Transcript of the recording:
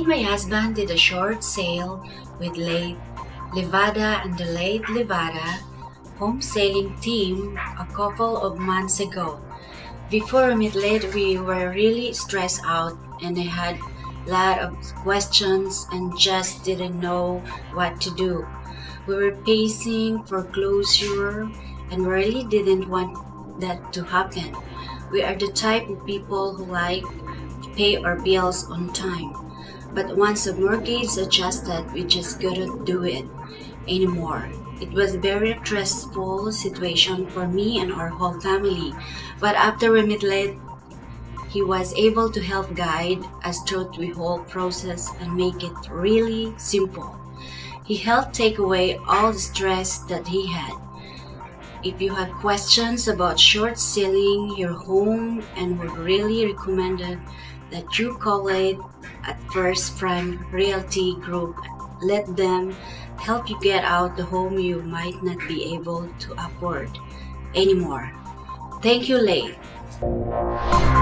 and my husband did a short sale with Lathe Lavada and the Lathe Lavada home selling team a couple of months ago. Before we met Lathe, we were really stressed out and I had a lot of questions and just didn't know what to do. We were pacing for closure and we really didn't want that to happen. We are the type of people who like to pay our bills on time. But once the mortgage adjusted, we just couldn't do it anymore. It was a very stressful situation for me and our whole family. But after we met Lathe, he was able to help guide us through the whole process and make it really simple. He helped take away all the stress that he had. If you have questions about short selling your home and would really recommend that you call it at First Prime Realty Group, let them help you get out the home you might not be able to afford anymore. Thank you, Lathe.